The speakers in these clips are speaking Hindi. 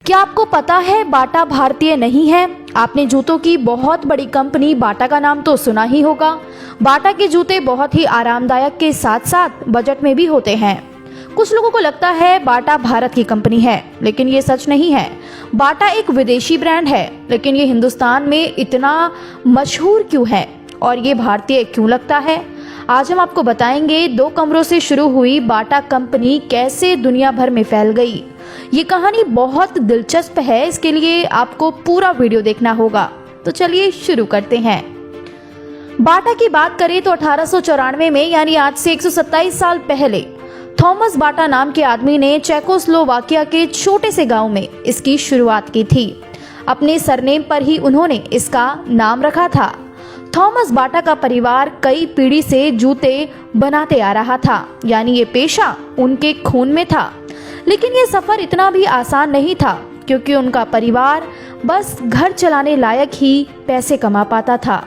क्या आपको पता है बाटा भारतीय नहीं है? आपने जूतों की बहुत बड़ी कंपनी बाटा का नाम तो सुना ही होगा। बाटा के जूते बहुत ही आरामदायक के साथ साथ बजट में भी होते हैं। कुछ लोगों को लगता है बाटा भारत की कंपनी है, लेकिन ये सच नहीं है। बाटा एक विदेशी ब्रांड है, लेकिन ये हिंदुस्तान में इतना मशहूर क्यों है और ये भारतीय क्यों लगता है? आज हम आपको बताएंगे 2 कमरों से शुरू हुई बाटा कंपनी कैसे दुनिया भर में फैल गई। ये कहानी बहुत दिलचस्प है, इसके लिए आपको पूरा वीडियो देखना होगा। तो चलिए शुरू करते हैं। बाटा की बात करें तो 1894 में, यानी आज से 127 साल पहले, थॉमस बाटा नाम के आदमी ने चेकोस्लोवाकिया के छोटे से गांव में इसकी शुरुआत की थी। अपने सरनेम पर ही उन्होंने इसका नाम रखा था। थॉमस बाटा का परिवार कई पीढ़ी से जूते बनाते आ रहा था, यानी ये पेशा उनके खून में था। लेकिन ये सफर इतना भी आसान नहीं था, क्योंकि उनका परिवार बस घर चलाने लायक ही पैसे कमा पाता था।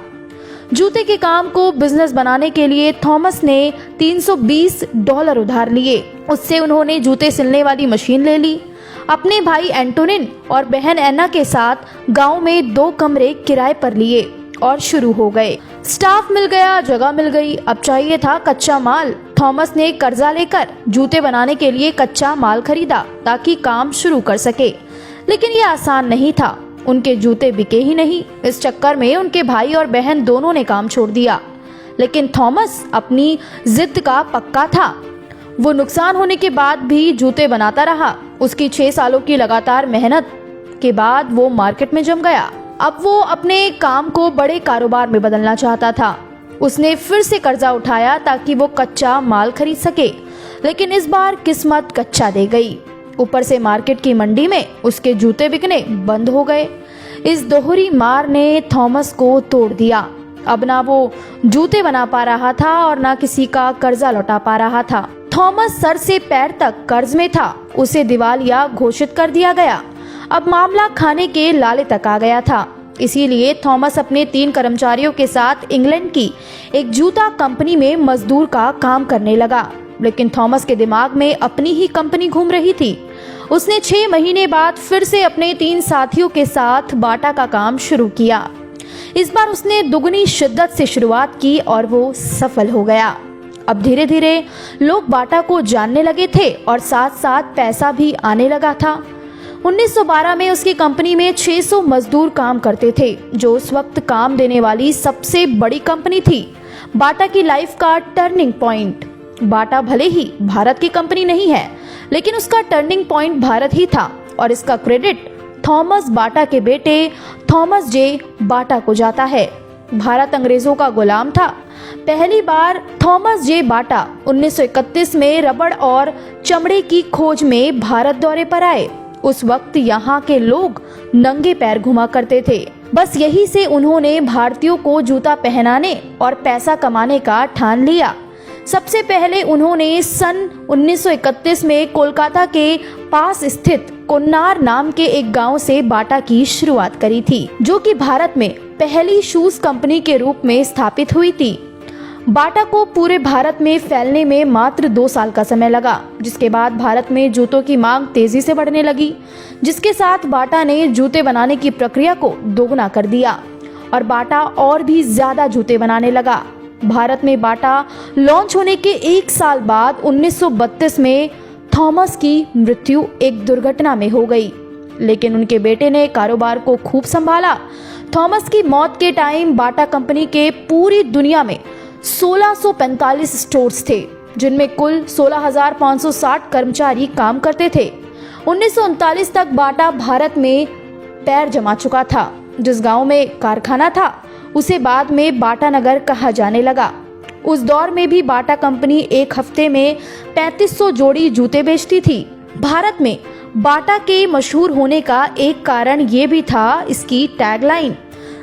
जूते के काम को बिजनेस बनाने के लिए थॉमस ने $320 उधार लिए। उससे उन्होंने जूते सिलने वाली मशीन ले ली। अपने भाई एंटोनिन और बहन एना के साथ गांव में 2 कमरे किराए पर लिए और शुरू हो गए। स्टाफ मिल गया, जगह मिल गई, अब चाहिए था कच्चा माल। थॉमस ने कर्जा लेकर जूते बनाने के लिए कच्चा माल खरीदा ताकि काम शुरू कर सके, लेकिन ये आसान नहीं था। उनके जूते बिके ही नहीं। इस चक्कर में उनके भाई और बहन दोनों ने काम छोड़ दिया। लेकिन थॉमस अपनी जिद का पक्का था। वो नुकसान होने के बाद भी जूते बनाता रहा। उसकी 6 सालों की लगातार मेहनत के बाद वो मार्केट में जम गया। अब वो अपने काम को बड़े कारोबार में बदलना चाहता था। उसने फिर से कर्जा उठाया ताकि वो कच्चा माल खरीद सके, लेकिन इस बार किस्मत कच्चा दे गई। ऊपर से मार्केट की मंडी में उसके जूते बिकने बंद हो गए। इस दोहरी मार ने थॉमस को तोड़ दिया। अब ना वो जूते बना पा रहा था और ना किसी का कर्जा लौटा पा रहा था। थॉमस सर से पैर तक कर्ज में था। उसे दिवालिया घोषित कर दिया गया। अब मामला खाने के लाले तक आ गया था। इसीलिए थॉमस अपने 3 कर्मचारियों के साथ इंग्लैंड की एक जूता कंपनी में मजदूर का काम करने लगा। लेकिन थॉमस के दिमाग में अपनी ही कंपनी घूम रही थी। उसने 6 महीने बाद फिर से अपने 3 साथियों के साथ बाटा का काम शुरू किया। इस बार उसने दुगनी शिद्दत से शुरुआत की और वो सफल हो गया। अब धीरे धीरे लोग बाटा को जानने लगे थे और साथ साथ पैसा भी आने लगा था। 1912 में उसकी कंपनी में 600 मजदूर काम करते थे, जो उस वक्त काम देने वाली सबसे बड़ी कंपनी थी। बाटा की लाइफ का टर्निंग पॉइंट। बाटा भले ही भारत की कंपनी नहीं है, लेकिन उसका टर्निंग पॉइंट भारत ही था और इसका क्रेडिट थॉमस बाटा के बेटे थॉमस जे बाटा को जाता है। भारत अंग्रेजों का गुलाम था। पहली बार थॉमस जे बाटा 1931 में रबड़ और चमड़े की खोज में भारत दौरे पर आए। उस वक्त यहाँ के लोग नंगे पैर घुमा करते थे। बस यही से उन्होंने भारतीयों को जूता पहनाने और पैसा कमाने का ठान लिया। सबसे पहले उन्होंने सन 1931 में कोलकाता के पास स्थित कोन्नार नाम के एक गांव से बाटा की शुरुआत करी थी, जो कि भारत में पहली शूज कंपनी के रूप में स्थापित हुई थी। बाटा को पूरे भारत में फैलने में मात्र 2 साल का समय लगा, जिसके बाद भारत में जूतों की मांग तेजी से बढ़ने लगी, जिसके साथ बाटा ने जूते बनाने की प्रक्रिया को दोगुना कर दिया और बाटा और भी ज्यादा जूते बनाने लगा। भारत में बाटा लॉन्च होने के 1 साल बाद 1932 में थॉमस की मृत्यु एक दुर्घटना में हो गई, लेकिन उनके बेटे ने कारोबार को खूब संभाला। थॉमस की मौत के टाइम बाटा कंपनी के पूरी दुनिया में 1645 स्टोर्स थे, जिनमें कुल 16,560 कर्मचारी काम करते थे। 1939 तक बाटा भारत में पैर जमा चुका था। जिस गांव में कारखाना था उसे बाद में बाटा नगर कहा जाने लगा। उस दौर में भी बाटा कंपनी एक हफ्ते में 3500 जोड़ी जूते बेचती थी। भारत में बाटा के मशहूर होने का एक कारण ये भी था इसकी टैगलाइन,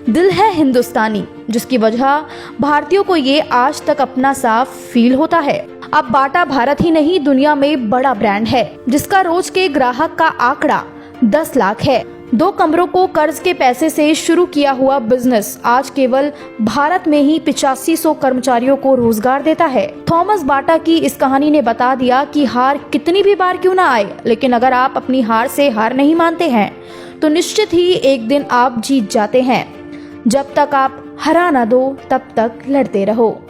दिल है हिंदुस्तानी, जिसकी वजह भारतीयों को ये आज तक अपना सा फील होता है। अब बाटा भारत ही नहीं दुनिया में बड़ा ब्रांड है, जिसका रोज के ग्राहक का आंकड़ा 10 लाख है। 2 कमरों को कर्ज के पैसे से शुरू किया हुआ बिजनेस आज केवल भारत में ही 8500 कर्मचारियों को रोजगार देता है। थॉमस बाटा की इस कहानी ने बता दिया कि हार कितनी भी बार क्यों ना आए, लेकिन अगर आप अपनी हार से हार नहीं मानते हैं तो निश्चित ही एक दिन आप जीत जाते हैं। जब तक आप हरा ना दो तब तक लड़ते रहो।